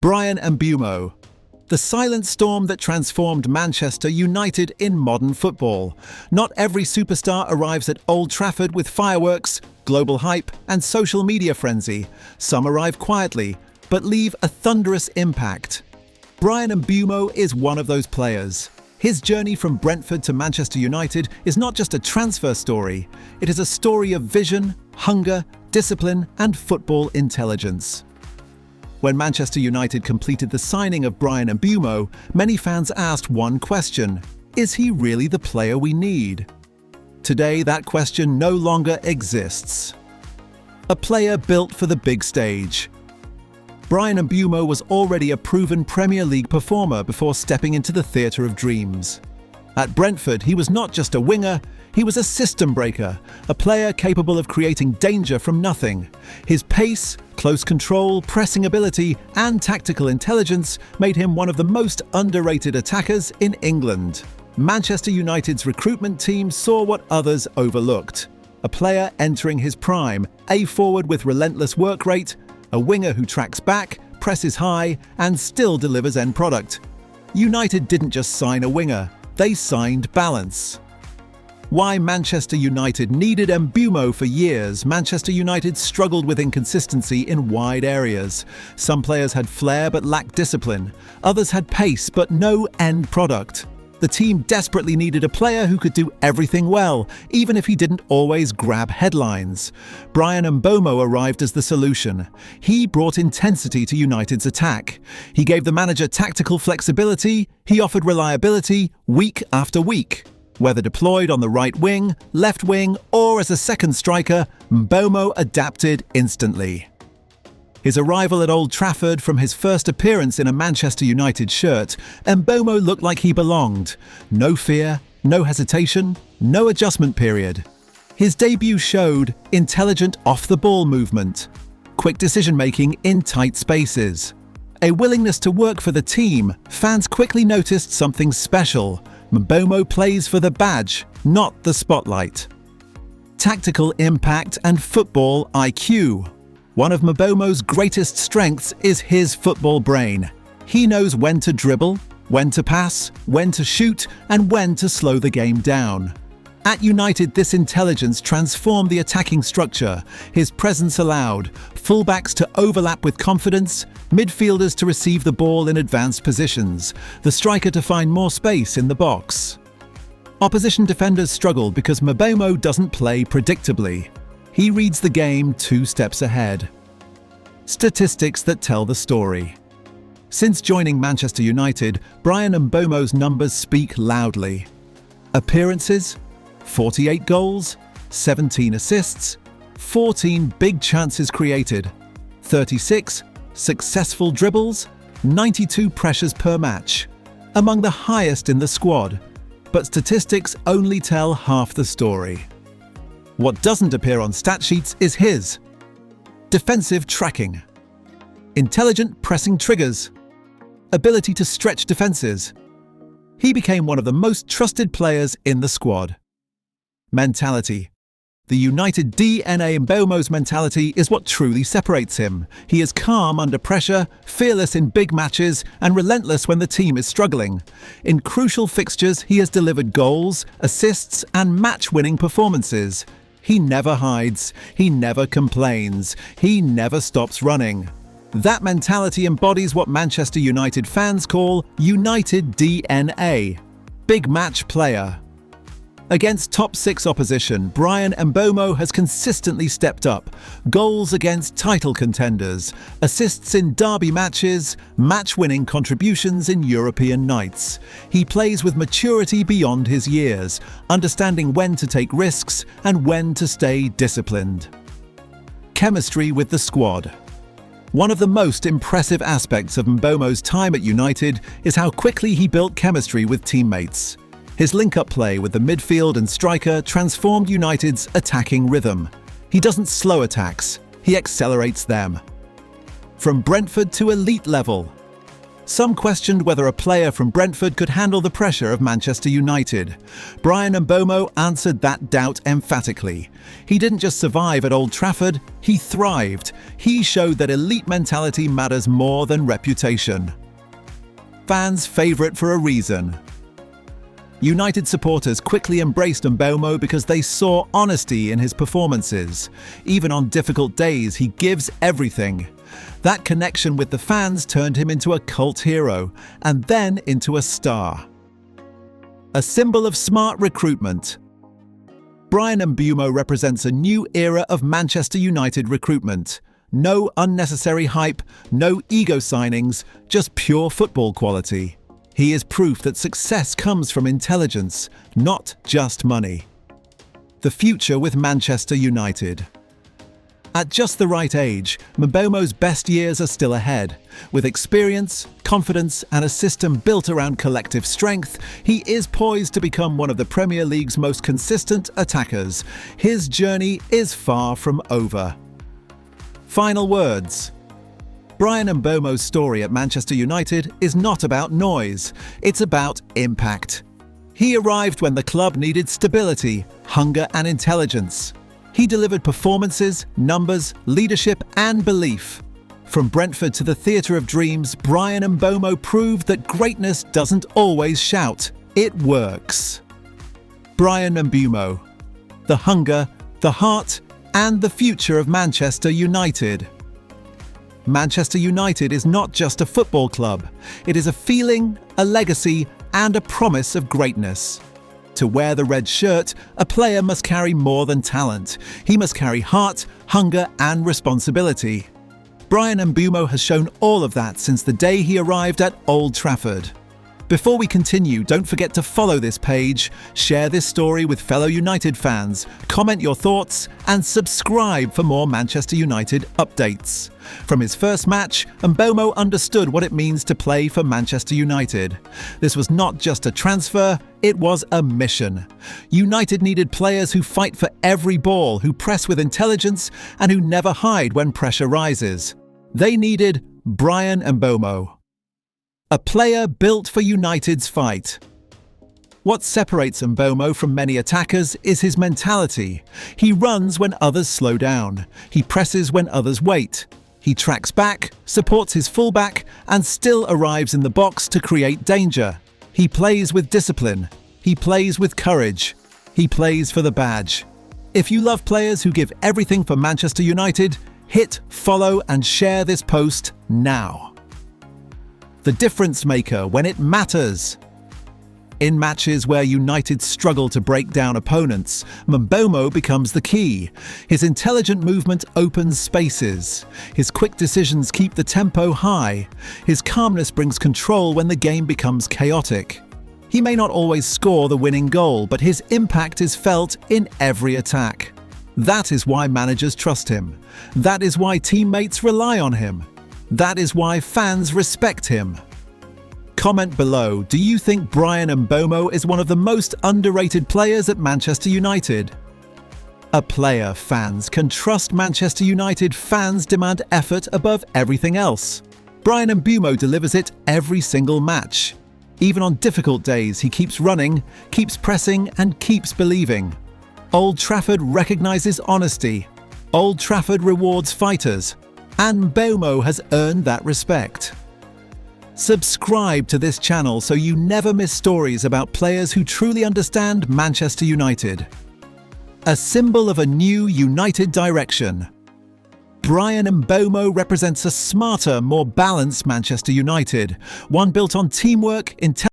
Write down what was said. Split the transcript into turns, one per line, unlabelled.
Bryan and Mbeumo, the silent storm that transformed Manchester United in modern football. Not every superstar arrives at Old Trafford with fireworks, global hype, and social media frenzy. Some arrive quietly, but leave a thunderous impact. Bryan Mbeumo is one of those players. His journey from Brentford to Manchester United is not just a transfer story, it is a story of vision, hunger, discipline, and football intelligence. When Manchester United completed the signing of Bryan Mbeumo, many fans asked one question: is he really the player we need? Today, that question no longer exists. A player built for the big stage. Bryan Mbeumo was already a proven Premier League performer before stepping into the theatre of dreams. At Brentford, he was not just a winger, he was a system breaker, a player capable of creating danger from nothing. His pace, close control, pressing ability, and tactical intelligence made him one of the most underrated attackers in England. Manchester United's recruitment team saw what others overlooked. A player entering his prime, a forward with relentless work rate, a winger who tracks back, presses high, and still delivers end product. United didn't just sign a winger, they signed balance. Why Manchester United needed Mbeumo for years. Manchester United struggled with inconsistency in wide areas. Some players had flair but lacked discipline. Others had pace but no end product. The team desperately needed a player who could do everything well, even if he didn't always grab headlines. Bryan Mbeumo arrived as the solution. He brought intensity to United's attack. He gave the manager tactical flexibility. He offered reliability week after week. Whether deployed on the right wing, left wing, or as a second striker, Mbeumo adapted instantly. His arrival at Old Trafford from his first appearance in a Manchester United shirt, Mbeumo looked like he belonged. No fear, no hesitation, no adjustment period. His debut showed intelligent off-the-ball movement, quick decision-making in tight spaces, a willingness to work for the team. Fans quickly noticed something special. Mbeumo plays for the badge, not the spotlight. Tactical impact and football IQ. One of Mbeumo's greatest strengths is his football brain. He knows when to dribble, when to pass, when to shoot, and when to slow the game down. At United, this intelligence transformed the attacking structure. His presence allowed fullbacks to overlap with confidence, midfielders to receive the ball in advanced positions, the striker to find more space in the box. Opposition defenders struggled because Mbeumo doesn't play predictably. He reads the game 2 steps ahead. Statistics that tell the story. Since joining Manchester United, Bryan Mbeumo's numbers speak loudly. Appearances: 48 goals, 17 assists, 14 big chances created, 36 successful dribbles, 92 pressures per match, among the highest in the squad. But statistics only tell half the story. What doesn't appear on stat sheets is his defensive tracking, intelligent pressing triggers, ability to stretch defenses. He became one of the most trusted players in the squad. Mentality. The United DNA. Mbeumo's mentality is what truly separates him. He is calm under pressure, fearless in big matches, and relentless when the team is struggling. In crucial fixtures, he has delivered goals, assists, and match-winning performances. He never hides, he never complains, he never stops running. That mentality embodies what Manchester United fans call United DNA. Big match player. Against top 6 opposition, Bryan Mbeumo has consistently stepped up. Goals against title contenders, assists in derby matches, match-winning contributions in European nights. He plays with maturity beyond his years, understanding when to take risks and when to stay disciplined. Chemistry with the squad. One of the most impressive aspects of Mbeumo's time at United is how quickly he built chemistry with teammates. His link-up play with the midfield and striker transformed United's attacking rhythm. He doesn't slow attacks, he accelerates them. From Brentford to elite level. Some questioned whether a player from Brentford could handle the pressure of Manchester United. Bryan Mbeumo answered that doubt emphatically. He didn't just survive at Old Trafford, he thrived. He showed that elite mentality matters more than reputation. Fans' favourite for a reason. United supporters quickly embraced Mbeumo because they saw honesty in his performances. Even on difficult days, he gives everything. That connection with the fans turned him into a cult hero, and then into a star. A symbol of smart recruitment. Bryan Mbeumo represents a new era of Manchester United recruitment. No unnecessary hype, no ego signings, just pure football quality. He is proof that success comes from intelligence, not just money. The future with Manchester United. At just the right age, Mbeumo's best years are still ahead. With experience, confidence, and a system built around collective strength, he is poised to become one of the Premier League's most consistent attackers. His journey is far from over. Final words. Bryan Mbeumo's story at Manchester United is not about noise, it's about impact. He arrived when the club needed stability, hunger, and intelligence. He delivered performances, numbers, leadership, and belief. From Brentford to the theatre of dreams, Bryan Mbeumo proved that greatness doesn't always shout, it works. Bryan Mbeumo. The hunger, the heart, and the future of Manchester United. Manchester United is not just a football club. It is a feeling, a legacy, and a promise of greatness. To wear the red shirt, a player must carry more than talent. He must carry heart, hunger, and responsibility. Bryan Mbeumo has shown all of that since the day he arrived at Old Trafford. Before we continue, don't forget to follow this page, share this story with fellow United fans, comment your thoughts, and subscribe for more Manchester United updates. From his first match, Mbeumo understood what it means to play for Manchester United. This was not just a transfer, it was a mission. United needed players who fight for every ball, who press with intelligence, and who never hide when pressure rises. They needed Bryan Mbeumo. A player built for United's fight. What separates Mbeumo from many attackers is his mentality. He runs when others slow down. He presses when others wait. He tracks back, supports his fullback, and still arrives in the box to create danger. He plays with discipline. He plays with courage. He plays for the badge. If you love players who give everything for Manchester United, hit follow and share this post now. The difference maker when it matters. In matches where United struggle to break down opponents, Mbeumo becomes the key. His intelligent movement opens spaces. His quick decisions keep the tempo high. His calmness brings control when the game becomes chaotic. He may not always score the winning goal, but his impact is felt in every attack. That is why managers trust him. That is why teammates rely on him. That is why fans respect him. Comment below, do you think Bryan Mbeumo is one of the most underrated players at Manchester United? A player fans can trust. Manchester United fans demand effort above everything else. Bryan Mbeumo delivers it every single match. Even on difficult days, he keeps running, keeps pressing, and keeps believing. Old Trafford recognises honesty. Old Trafford rewards fighters. And Mbeumo has earned that respect. Subscribe to this channel so you never miss stories about players who truly understand Manchester United. A symbol of a new United direction. Bryan Mbeumo represents a smarter, more balanced Manchester United, one built on teamwork, intelligence,